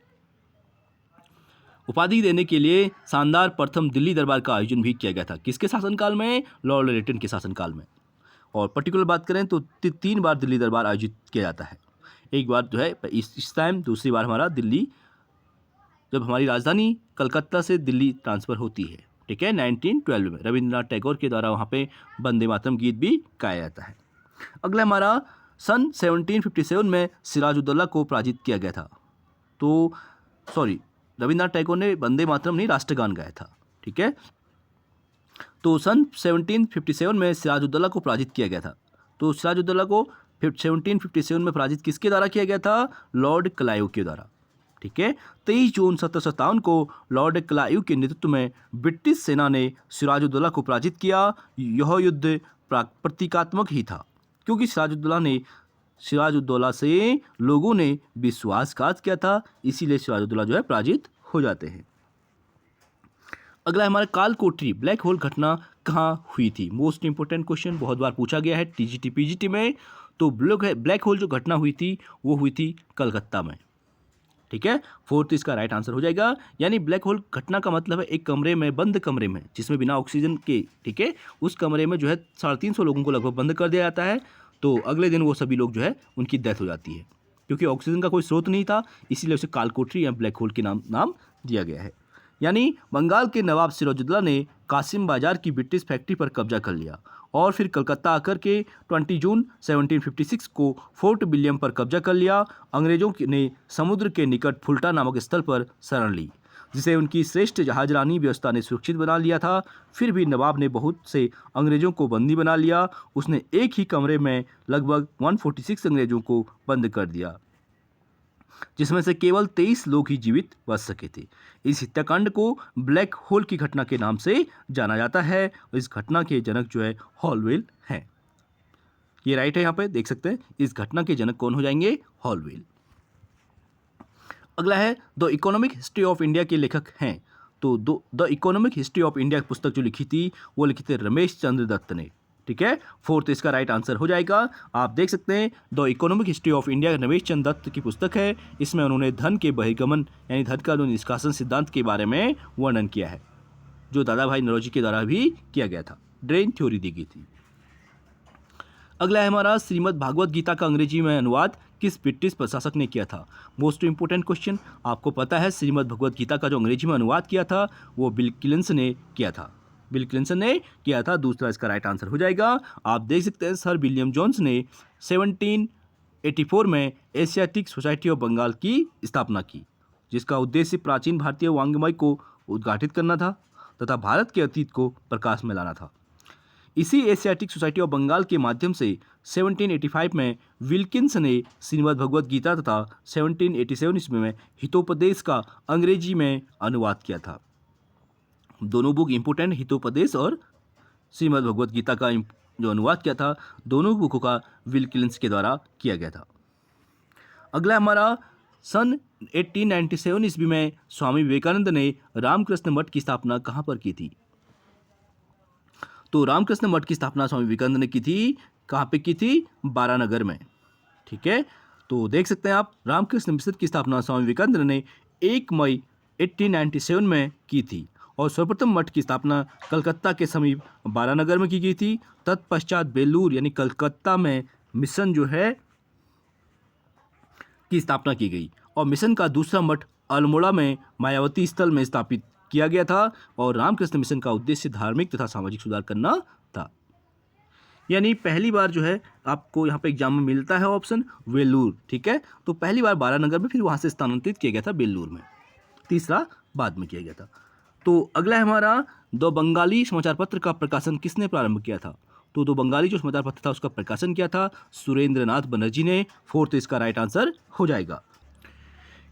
उपाधि देने के लिए शानदार प्रथम दिल्ली दरबार का आयोजन भी किया गया था। किसके शासनकाल में? लॉर्ड लिटन के शासनकाल में। और पर्टिकुलर बात करें तो 3 बार दिल्ली दरबार आयोजित किया जाता है। एक बार जो है इस टाइम, दूसरी बार हमारा दिल्ली, जब हमारी राजधानी कलकत्ता से दिल्ली ट्रांसफ़र होती है, ठीक है, 1912 में रविंद्रनाथ टैगोर के द्वारा वहाँ पे वंदे मातरम गीत भी गाया जाता है। अगला हमारा, सन 1757 में सिराजुद्दौला को पराजित किया गया था। तो रविंद्रनाथ टैगोर ने वंदे मातरम नहीं, राष्ट्रगान गाया था, ठीक है। तो सन 1757 में सिराजुद्दौला को पराजित किया गया था। तो सिराजुद्दौला को 1757 में पराजित किसके द्वारा किया गया था? लॉर्ड क्लाइव के द्वारा, ठीक है। 23 जून 1757 को लॉर्ड क्लाइव के नेतृत्व में ब्रिटिश सेना ने सिराजुद्दौला को पराजित किया। यह युद्ध प्रतीकात्मक ही था, क्योंकि सिराजुद्दौला से लोगों ने विश्वासघात किया था, इसीलिए सिराजुद्दौला जो है पराजित हो जाते हैं। अगला हमारा, कालकोठरी ब्लैक होल घटना कहाँ हुई थी? मोस्ट इंपोर्टेंट क्वेश्चन, बहुत बार पूछा गया है टीजीटी पीजीटी में। तो ब्लैक होल जो घटना हुई थी वो हुई थी कलकत्ता में, ठीक है। 4th इसका राइट आंसर हो जाएगा। यानी ब्लैक होल घटना का मतलब है एक कमरे में, बंद कमरे में, जिसमें बिना ऑक्सीजन के, ठीक है, उस कमरे में जो है 350 लोगों को लगभग बंद कर दिया जाता है। तो अगले दिन वो सभी लोग जो है उनकी डेथ हो जाती है, क्योंकि ऑक्सीजन का कोई स्रोत नहीं था, इसीलिए उसे कालकोठरी या ब्लैक होल के नाम दिया गया है। यानी बंगाल के नवाब सिराजुद्दौला ने कासिम बाजार की ब्रिटिश फैक्ट्री पर कब्जा कर लिया और फिर कलकत्ता आकर के 20 जून 1756 को फोर्ट विलियम पर कब्जा कर लिया। अंग्रेजों ने समुद्र के निकट फुल्टा नामक स्थल पर शरण ली, जिसे उनकी श्रेष्ठ जहाजरानी व्यवस्था ने सुरक्षित बना लिया था। फिर भी नवाब ने बहुत से अंग्रेजों को बंदी बना लिया। उसने एक ही कमरे में लगभग 146 अंग्रेजों को बंद कर दिया, जिसमें से केवल 23 लोग ही जीवित बच सके थे। इस हत्याकांड को ब्लैक होल की घटना के नाम से जाना जाता है। इस घटना के जनक जो है हॉलवेल हैं। ये राइट है, यहाँ पे देख सकते हैं। इस घटना के जनक कौन हो जाएंगे? हॉलवेल। अगला है, the economic history of India के लेखक हैं। तो the economic history of India पुस्तक जो लिखी थी वो लिखी थी रमेश चंद्र दत्त ने, ठीक है। 4th इसका राइट आंसर हो जाएगा। आप देख सकते हैं the economic history of India Ramesh Chandra Dutt की पुस्तक है। इसमें उन्होंने धन के बहिर्गमन यानी धन का निष्कासन सिद्धांत के बारे में वर्णन किया है, जो दादा भाई नौरोजी के द्वारा भी किया गया था। ड्रेन थ्योरी दी गई थी। अगला है हमारा, श्रीमद् भागवत गीता का अंग्रेजी में अनुवाद किस ब्रिटिश प्रशासक ने किया था? Most important question. आपको पता है श्रीमद् भगवत गीता का जो अंग्रेजी में अनुवाद किया था वो बिल क्लिंसन ने किया था। दूसरा इसका राइट आंसर हो जाएगा। आप देख सकते हैं सर विलियम जोन्स ने 1784 में एशियाटिक सोसाइटी ऑफ बंगाल की स्थापना की, जिसका उद्देश्य प्राचीन भारतीय वांग्मय को उद्घाटित करना था तथा भारत के अतीत को प्रकाश में लाना था। इसी एशियाटिक सोसाइटी ऑफ बंगाल के माध्यम से 1785 में विल्किंस ने श्रीमद् भगवत गीता तथा 1787 ईस्वी में हितोपदेश का अंग्रेजी में अनुवाद किया था। दोनों बुक इंपोर्टेंट, हितोपदेश और श्रीमद् भगवत गीता का जो अनुवाद किया था, दोनों बुकों का विल्किंस के द्वारा किया गया था। अगला हमारा, सन 1897 ईस्वी में स्वामी विवेकानंद ने रामकृष्ण मठ की स्थापना कहाँ पर की थी? तो रामकृष्ण मठ की स्थापना स्वामी विवेकानंद ने की थी, कहाँ पे की थी? बारानगर में, ठीक है। तो देख सकते हैं आप, रामकृष्ण मिशन की स्थापना स्वामी विवेकानंद ने 1 मई 1897 में की थी और सर्वप्रथम मठ की स्थापना कलकत्ता के समीप बारानगर में की गई थी। तत्पश्चात बेलूर यानी कलकत्ता में मिशन जो है की स्थापना की गई और मिशन का दूसरा मठ अल्मोड़ा में मायावती स्थल में स्थापित किया गया था और रामकृष्ण मिशन का उद्देश्य धार्मिक तथा सामाजिक सुधार करना था। यानी पहली बार जो है आपको यहाँ पे एग्जाम में मिलता है ऑप्शन वेल्लूर, ठीक है। तो पहली बार बारानगर में, फिर वहाँ से स्थानांतरित किया गया था बेल्लूर में, तीसरा बाद में किया गया था। तो अगला है हमारा द बंगाली समाचार पत्र का प्रकाशन किसने प्रारंभ किया था? तो दो बंगाली जो समाचार पत्र था उसका प्रकाशन किया था सुरेंद्र नाथ बनर्जी ने। फोर्थ इसका राइट आंसर हो जाएगा।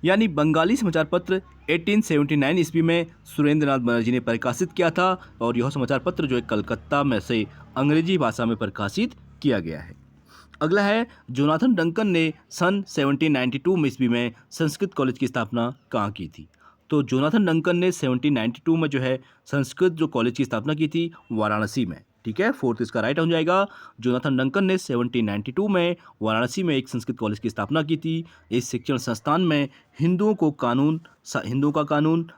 यानी बंगाली समाचार पत्र 1879 ईस्वी में सुरेंद्र नाथ बनर्जी ने प्रकाशित किया था और यह समाचार पत्र जो है कलकत्ता में से अंग्रेजी भाषा में प्रकाशित किया गया है। अगला है जोनाथन डंकन ने सन 1792 ईस्वी में संस्कृत कॉलेज की स्थापना कहाँ की थी? तो जोनाथन डंकन ने 1792 में जो है संस्कृत जो कॉलेज की स्थापना की थी वाराणसी में, ठीक है। फोर्थ इसका राइट हो जाएगा। जोनाथन डंकन ने 1792 में वाराणसी में एक संस्कृत कॉलेज की स्थापना की थी। इस शिक्षण संस्थान में हिंदुओं का कानून,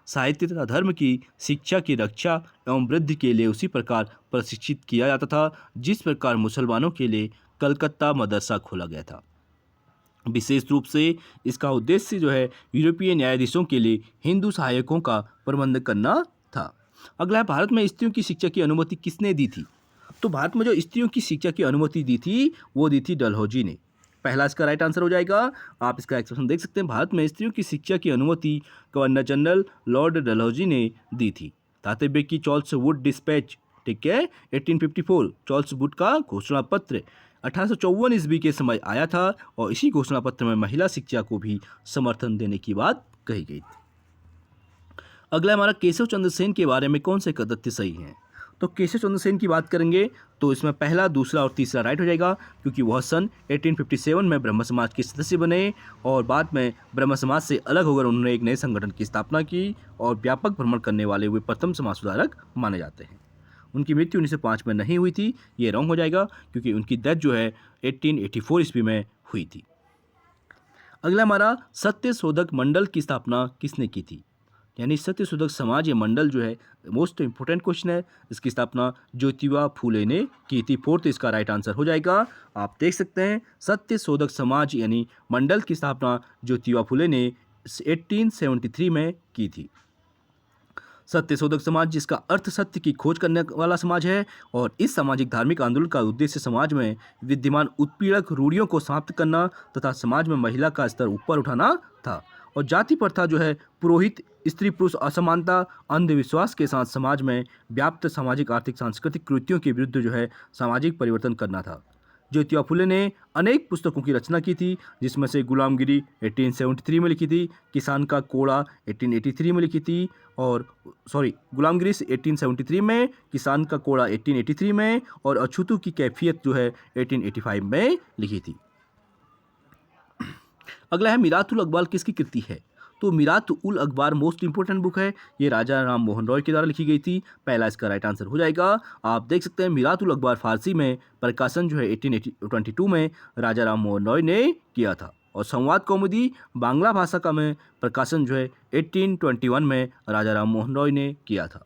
साहित्य तथा धर्म की शिक्षा की रक्षा एवं वृद्धि के लिए उसी प्रकार प्रशिक्षित किया जाता था जिस प्रकार मुसलमानों के लिए कलकत्ता मदरसा खोला गया था। विशेष रूप से इसका उद्देश्य जो है यूरोपीय न्यायाधीशों के लिए हिंदू सहायकों का प्रबंध करना था। अगला है भारत में स्त्रियों की शिक्षा की अनुमति किसने दी थी? तो भारत में जो स्त्रियों की शिक्षा की अनुमति दी थी वो दी थी डलहौजी ने। पहला इसका राइट आंसर हो जाएगा। आप इसका एक्सप्रेशन देख सकते हैं। भारत में स्त्रियों की शिक्षा की अनुमति गवर्नर जनरल लॉर्ड डलहौजी ने दी थी। तात्पर्य की चार्ल्स वुड डिस्पैच, ठीक है, 1854 चार्ल्स वुड का घोषणा पत्र 1854 ईस्वी के समय आया था और इसी घोषणा पत्र में महिला शिक्षा को भी समर्थन देने की बात कही गई थी। अगला हमारा केशव चंद्र सेन के बारे में कौन से तथ्य सही हैं? तो केशव चंद्र सेन की बात करेंगे तो इसमें पहला, दूसरा और तीसरा राइट हो जाएगा क्योंकि वह सन 1857 में ब्रह्म समाज के सदस्य बने और बाद में ब्रह्म समाज से अलग होकर उन्होंने एक नए संगठन की स्थापना की और व्यापक भ्रमण करने वाले वे प्रथम समाज सुधारक माने जाते हैं। उनकी मृत्यु 1905 में नहीं हुई थी, ये रॉन्ग हो जाएगा क्योंकि उनकी डेथ जो है 1884 ईस्वी में हुई थी। अगला हमारा सत्य शोधक मंडल की स्थापना किसने की थी? यानी सत्य शोधक समाज या मंडल जो है मोस्ट इंपोर्टेंट क्वेश्चन है। इसकी स्थापना ज्योतिबा फूले ने की थी। फोर्थ इसका राइट आंसर हो जाएगा। आप देख सकते हैं सत्य शोधक समाज यानी मंडल की स्थापना ज्योतिबा फूले ने 1873 में की थी। सत्य शोधक समाज जिसका अर्थ सत्य की खोज करने वाला समाज है और इस सामाजिक धार्मिक आंदोलन का उद्देश्य समाज में विद्यमान उत्पीड़क रूढ़ियों को समाप्त करना तथा समाज में महिला का स्तर ऊपर उठाना था और जाति प्रथा जो है पुरोहित स्त्री पुरुष असमानता अंधविश्वास के साथ समाज में व्याप्त सामाजिक आर्थिक सांस्कृतिक कृतियों के विरुद्ध जो है सामाजिक परिवर्तन करना था। ज्योतिबा फुले ने अनेक पुस्तकों की रचना की थी जिसमें से गुलामगिरी 1873 में लिखी थी, किसान का कोड़ा 1883 में लिखी थी और गुलामगिरी 1873 में, किसान का कोड़ा 1883 में और अछूतों की कैफियत जो है 1885 में लिखी थी। अगला है मीरात उल अकबार किसकी कृति है? तो मीरात उल अकबार मोस्ट इंपोर्टेंट बुक है। ये राजा राम मोहन रॉय के द्वारा लिखी गई थी। पहला इसका राइट आंसर हो जाएगा। आप देख सकते हैं मीरात उल अकबार फारसी में प्रकाशन जो है 1822 में राजा राम मोहन रॉय ने किया था और संवाद कौमुदी बांग्ला भाषा का में प्रकाशन जो है 1821 में राजा राम मोहन रॉय ने किया था।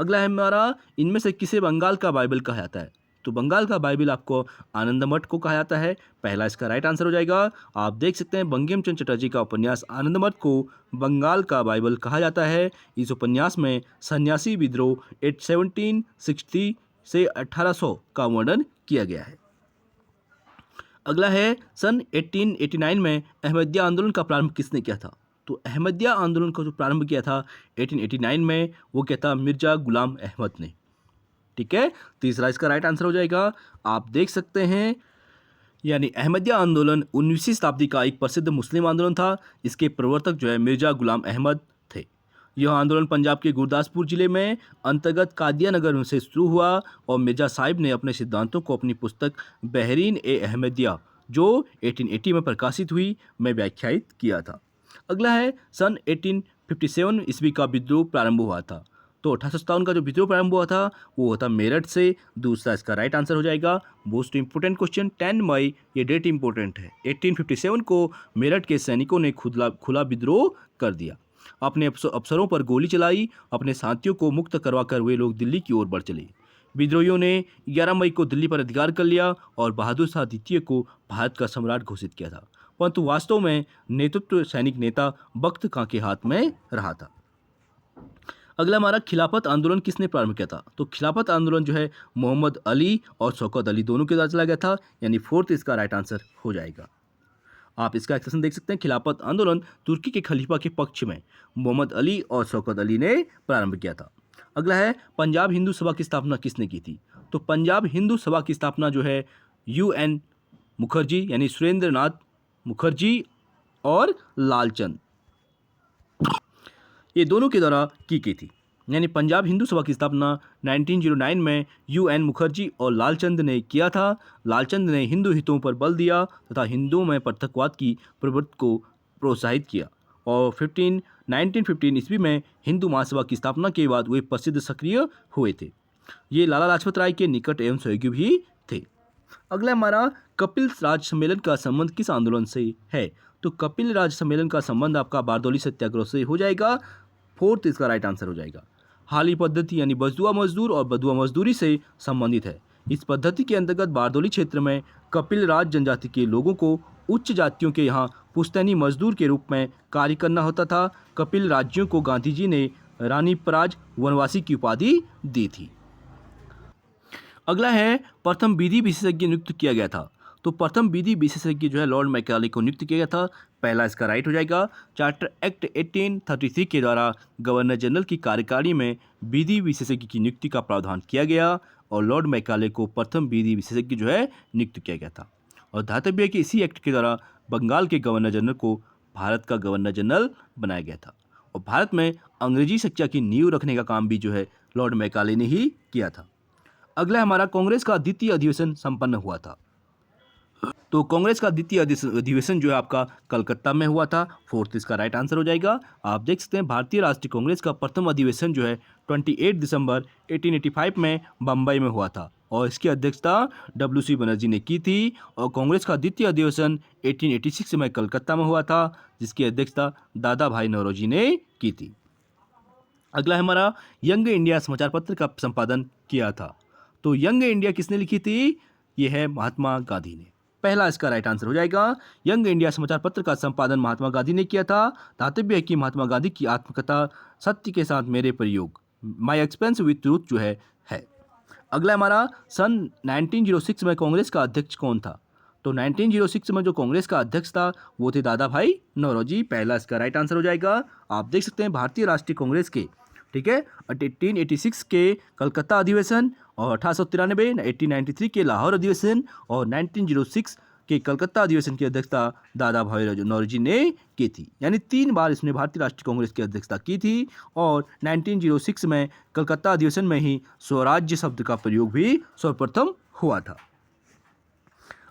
अगला है हमारा इनमें से किसे बंगाल का बाइबल कहा जाता है? तो बंगाल का बाइबल आपको आनंद मठ को कहा जाता है। पहला इसका राइट आंसर हो जाएगा। आप देख सकते हैं बंकिम चंद्र चटर्जी का उपन्यास आनंद मठ को बंगाल का बाइबल कहा जाता है। इस उपन्यास में सन्यासी विद्रोह 1760 से 1800 का वर्णन किया गया है। अगला है सन 1889 में अहमदिया आंदोलन का प्रारंभ किसने किया था? तो अहमदिया आंदोलन का जो प्रारंभ किया था 1889 में वो क्या था? मिर्जा गुलाम अहमद ने। ठीक है, तीसरा इसका राइट आंसर हो जाएगा। आप देख सकते हैं यानी अहमदिया आंदोलन 19वीं शताब्दी का एक प्रसिद्ध मुस्लिम आंदोलन था। इसके प्रवर्तक जो है मिर्जा गुलाम अहमद थे। यह आंदोलन पंजाब के गुरदासपुर जिले में अंतर्गत कादिया नगर से शुरू हुआ और मिर्जा साहिब ने अपने सिद्धांतों को अपनी पुस्तक बहरीन ए अहमदिया जो 1880 में प्रकाशित हुई में व्याख्यायित किया था। अगला है सन 1857 ईस्वी का विद्रोह प्रारंभ हुआ था। तो 1857 का जो विद्रोह प्रारंभ हुआ था वो होता मेरठ से। दूसरा इसका राइट आंसर हो जाएगा। मोस्ट इंपोर्टेंट क्वेश्चन 10 मई, ये डेट इंपॉर्टेंट है। 1857 को मेरठ के सैनिकों ने खुला विद्रोह कर दिया। अपने अफसरों पर गोली चलाई। अपने साथियों को मुक्त करवाकर वे लोग दिल्ली की ओर बढ़ चले। विद्रोहियों ने 11 मई को दिल्ली पर अधिकार कर लिया और बहादुर शाह द्वितीय को भारत का सम्राट घोषित किया था। परंतु वास्तव में नेतृत्व सैनिक नेता बख्त खां के हाथ में रहा था। अगला हमारा खिलाफत आंदोलन किसने प्रारंभ किया था? तो खिलाफत आंदोलन जो है मोहम्मद अली और शौकत अली दोनों के द्वारा चला गया था, यानी फोर्थ इसका राइट आंसर हो जाएगा। आप इसका एक्सप्लेनेशन देख सकते हैं। खिलाफत आंदोलन तुर्की के खलीफा के पक्ष में मोहम्मद अली और शौकत अली ने प्रारंभ किया था। अगला है पंजाब हिंदू सभा की स्थापना किसने की थी? तो पंजाब हिंदू सभा की स्थापना जो है UN मुखर्जी यानी सुरेंद्र नाथ मुखर्जी और लालचंद, ये दोनों के द्वारा की गई थी। यानी पंजाब हिंदू सभा की स्थापना 1909 में UN मुखर्जी और लालचंद ने किया था। लालचंद ने हिंदू हितों पर बल दिया तथा हिंदुओं में पृथकवाद की प्रवृत्ति को प्रोत्साहित किया और 1915 ईस्वी में हिंदू महासभा की स्थापना के बाद वे प्रसिद्ध सक्रिय हुए थे। ये लाला लाजपत राय के निकट एवं सहयोगी भी थे। अगला हमारा कपिल राज सम्मेलन का संबंध किस आंदोलन से है? तो कपिल राज सम्मेलन का संबंध आपका बारदौली सत्याग्रह से हो जाएगा। फोर्थ इसका राइट आंसर हो जाएगा। हाली पद्धति यानी बसुआ मजदूर और बदुआ मजदूरी से संबंधित है। इस पद्धति के अंतर्गत बारदौली क्षेत्र में कपिल राज जनजाति के लोगों को उच्च जातियों के यहाँ पुश्तैनी मजदूर के रूप में कार्य करना होता था। कपिल राज्यों को गांधी जी ने रानी पराज वनवासी की उपाधि दी थी। अगला है प्रथम विधि विशेषज्ञ नियुक्त किया गया था। तो प्रथम विधि विशेषज्ञ जो है लॉर्ड मैकाले को नियुक्त किया गया था। पहला इसका राइट हो जाएगा। चार्टर एक्ट 1833 के द्वारा गवर्नर जनरल की कार्यकारिणी में विधि विशेषज्ञ की नियुक्ति का प्रावधान किया गया और लॉर्ड मैकाले को प्रथम विधि विशेषज्ञ जो है नियुक्त किया गया था। और ध्यातव्य है कि इसी एक्ट के द्वारा बंगाल के गवर्नर जनरल को भारत का गवर्नर जनरल बनाया गया था और भारत में अंग्रेजी शिक्षा की नींव रखने का काम भी जो है लॉर्ड मैकाले ने ही किया था। अगला हमारा कांग्रेस का द्वितीय अधिवेशन संपन्न हुआ था। तो कांग्रेस का द्वितीय अधिवेशन जो है आपका कलकत्ता में हुआ था। फोर्थ इसका राइट आंसर हो जाएगा। आप देख सकते हैं भारतीय राष्ट्रीय कांग्रेस का प्रथम अधिवेशन जो है 28 दिसंबर 1885 में बम्बई में हुआ था और इसकी अध्यक्षता WC बनर्जी ने की थी। और कांग्रेस का द्वितीय अधिवेशन 1886 में कलकत्ता में हुआ था जिसकी अध्यक्षता दादा भाई नौरोजी ने की थी। अगला हमारा यंग इंडिया समाचार पत्र का संपादन किया था। तो यंग इंडिया किसने लिखी थी? ये है महात्मा गांधी ने। पहला इसका राइट आंसर हो जाएगा। यंग इंडिया समाचार पत्र का संपादन महात्मा गांधी ने किया था। दातव्य है कि महात्मा गांधी की आत्मकथा सत्य के साथ मेरे प्रयोग माई एक्सपेंस विथ ट्रूथ जो है। अगला हमारा सन 1906 में कांग्रेस का अध्यक्ष कौन था? तो 1906 में जो कांग्रेस का अध्यक्ष था वो थे दादा भाई नौरोजी। पहला इसका राइट आंसर हो जाएगा। आप देख सकते हैं भारतीय राष्ट्रीय कांग्रेस के 1886 के कलकत्ता अधिवेशन और 1893 1893 के लाहौर अधिवेशन और 1906 के कलकत्ता अधिवेशन की अध्यक्षता दादा भाई नौरोजी ने की थी। यानी 3 बार इसने भारतीय राष्ट्रीय कांग्रेस की अध्यक्षता की थी और 1906 में कलकत्ता अधिवेशन में ही स्वराज्य शब्द का प्रयोग भी सर्वप्रथम हुआ था।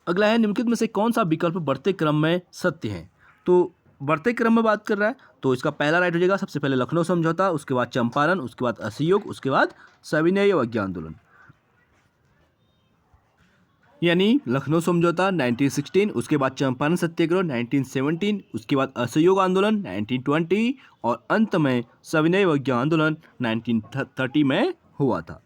अगला है निम्नलिखित में से कौन सा विकल्प बढ़ते क्रम में सत्य है? तो बढ़ते क्रम में बात कर रहा है तो इसका पहला राइट हो जाएगा। सबसे पहले लखनऊ समझौता, उसके बाद चंपारण, उसके बाद असहयोग, उसके बाद सविनय अवज्ञा आंदोलन। यानी लखनऊ समझौता 1916, उसके बाद चंपारण सत्याग्रह 1917, उसके बाद असहयोग आंदोलन 1920 और अंत में सविनय अवज्ञा आंदोलन 1930 में हुआ था।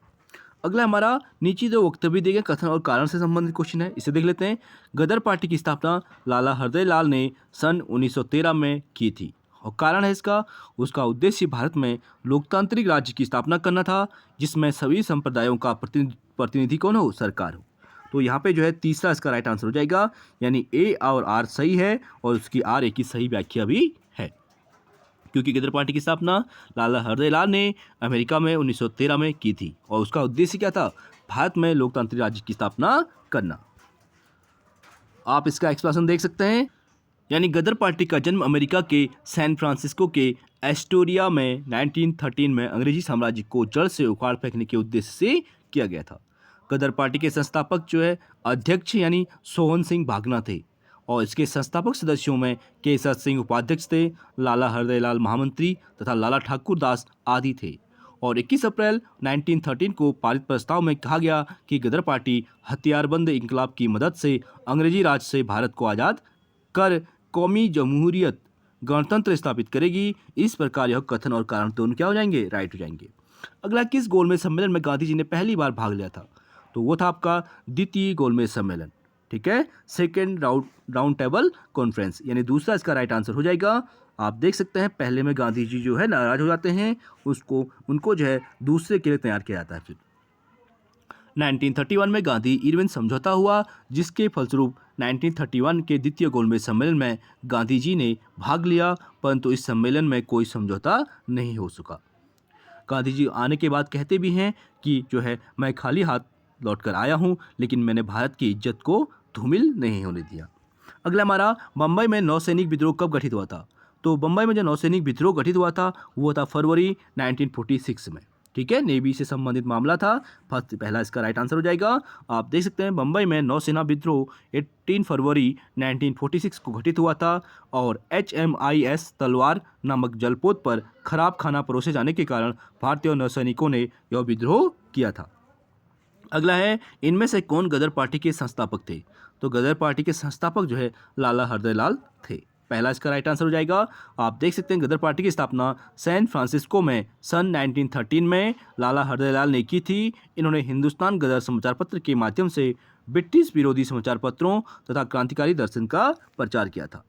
अगला हमारा नीचे जो वक्तव्य दिए गए कथन और कारण से संबंधित क्वेश्चन है, इसे देख लेते हैं। गदर पार्टी की स्थापना लाला हरदयाल लाल ने सन 1913 में की थी और कारण है इसका, उसका उद्देश्य भारत में लोकतांत्रिक राज्य की स्थापना करना था जिसमें सभी संप्रदायों का प्रतिनिधि कौन हो? सरकार हो। तो यहाँ पे जो है तीसरा इसका राइट आंसर हो जाएगा। यानी A और R सही है और उसकी R की सही व्याख्या भी है क्योंकि गदर पार्टी की स्थापना लाला हरदयाल लाल ने अमेरिका में 1913 में की थी और उसका उद्देश्य क्या था? भारत में लोकतांत्रिक राज्य की स्थापना करना। आप इसका एक्सप्लेनेशन देख सकते हैं। यानी गदर पार्टी का जन्म अमेरिका के सैन फ्रांसिस्को के एस्टोरिया में 1913 में अंग्रेजी साम्राज्य को जड़ से उखाड़ फेंकने के उद्देश्य से किया गया था। गदर पार्टी के संस्थापक जो है अध्यक्ष यानी सोहन सिंह भागना थे और इसके संस्थापक सदस्यों में केसर सिंह उपाध्यक्ष थे, लाला हरदयाल लाल महामंत्री तथा लाला ठाकुर दास आदि थे। और 21 अप्रैल 1913 को पारित प्रस्ताव में कहा गया कि गदर पार्टी हथियारबंद इंकलाब की मदद से अंग्रेजी राज से भारत को आज़ाद कर कौमी जमहूरियत गणतंत्र स्थापित करेगी। इस प्रकार यह कथन और कारण दोनों क्या हो जाएंगे? राइट हो जाएंगे। अगला किस गोलमेज सम्मेलन में गांधी जी ने पहली बार भाग लिया था? तो वो था आपका द्वितीय गोलमेज सम्मेलन। ठीक है, सेकेंड राउंड टेबल कॉन्फ्रेंस, यानी दूसरा इसका राइट आंसर हो जाएगा। आप देख सकते हैं पहले में गांधी जी जो है नाराज हो जाते हैं, उनको जो है दूसरे के लिए तैयार किया जाता है। फिर 1931 में गांधी इरविन समझौता हुआ, जिसके फलस्वरूप 1931 के द्वितीय गोलमेज सम्मेलन में गांधी जी ने भाग लिया, परंतु इस सम्मेलन में कोई समझौता नहीं हो सका। गांधी जी आने के बाद कहते भी हैं कि जो है मैं खाली हाथ लौटकर आया हूं, लेकिन मैंने भारत की इज्जत को धूमिल नहीं होने दिया। अगला हमारा बम्बई में नौसैनिक विद्रोह कब गठित हुआ था? तो बम्बई में जो नौसैनिक विद्रोह गठित हुआ था वो था फरवरी 1946 में। ठीक है, नेवी से संबंधित मामला था। पहला इसका राइट आंसर हो जाएगा। आप देख सकते हैं बम्बई में नौसेना विद्रोह 18 फरवरी 1946 को घटित हुआ था और HMIS तलवार नामक जलपोत पर खराब खाना परोसे जाने के कारण भारतीय नौसैनिकों ने यह विद्रोह किया था। अगला है, इनमें से कौन गदर पार्टी के संस्थापक थे? तो गदर पार्टी के संस्थापक जो है लाला हरदयाल थे। पहला इसका राइट आंसर हो जाएगा। आप देख सकते हैं गदर पार्टी की स्थापना सैन फ्रांसिस्को में सन 1913 में लाला हरदयाल ने की थी। इन्होंने हिंदुस्तान गदर समाचार पत्र के माध्यम से ब्रिटिश विरोधी समाचार पत्रों तथा क्रांतिकारी दर्शन का प्रचार किया था।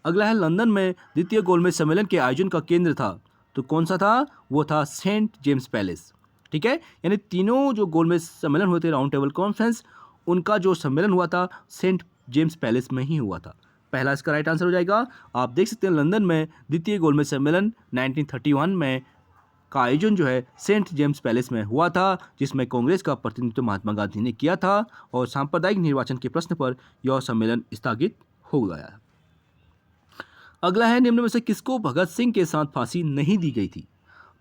अगला है, लंदन में द्वितीय गोलमेज सम्मेलन के आयोजन का केंद्र था, तो कौन सा था? वो था सेंट जेम्स पैलेस। ठीक है, यानी तीनों जो गोलमेज सम्मेलन हुए थे राउंड टेबल कॉन्फ्रेंस, उनका जो सम्मेलन हुआ था सेंट जेम्स पैलेस में ही हुआ था। पहला इसका राइट आंसर हो जाएगा। आप देख सकते हैं लंदन में द्वितीय गोलमेज सम्मेलन 1931 में का आयोजन जो है सेंट जेम्स पैलेस में हुआ था, जिसमें कांग्रेस का प्रतिनिधित्व महात्मा गांधी ने किया था और सांप्रदायिक निर्वाचन के प्रश्न पर यह सम्मेलन स्थगित हो गया। अगला है, निम्न में से किसको भगत सिंह के साथ फांसी नहीं दी गई थी?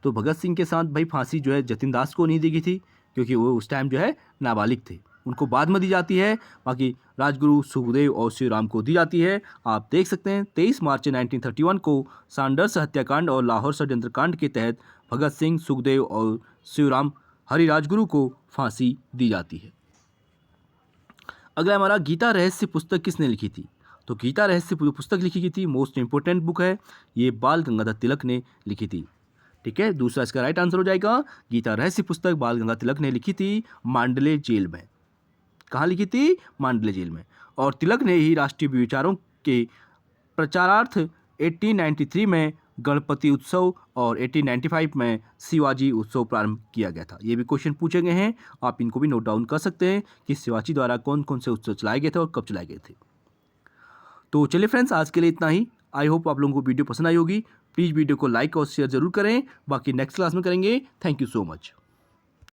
तो भगत सिंह के साथ भाई फांसी जो है जतिन दास को नहीं दी गई थी, क्योंकि वो उस टाइम जो है नाबालिग थे। उनको बाद में दी जाती है। बाकी राजगुरु, सुखदेव और श्रीराम को दी जाती है। आप देख सकते हैं 23 मार्च 1931 को सांडर्स हत्याकांड और लाहौर षड्यंत्र कांड के तहत भगत सिंह, सुखदेव और श्रीराम हरि राजगुरु को फांसी दी जाती है। अगला हमारा, गीता रहस्य पुस्तक किसने लिखी थी? तो गीता रहस्य पुस्तक लिखी गई थी, मोस्ट इंपोर्टेंट बुक है, ये बाल गंगाधर तिलक ने लिखी थी। ठीक है, दूसरा इसका राइट आंसर हो जाएगा। गीता रहस्य पुस्तक बाल गंगाधर तिलक ने लिखी थी मांडले जेल में। कहाँ लिखी थी? मांडले जेल में। और तिलक ने ही राष्ट्रीय विचारों के प्रचारार्थ 1893 में गणपति उत्सव और 1895 में शिवाजी उत्सव प्रारंभ किया गया था। ये भी क्वेश्चन पूछे गए हैं, आप इनको भी नोट डाउन कर सकते हैं कि शिवाजी द्वारा कौन कौन से उत्सव चलाए गए थे और कब चलाए गए थे। तो चलिए फ्रेंड्स, आज के लिए इतना ही। आई होप आप लोगों को वीडियो पसंद आई होगी। प्लीज़ वीडियो को लाइक और शेयर जरूर करें। बाकी नेक्स्ट क्लास में करेंगे। Thank you so much.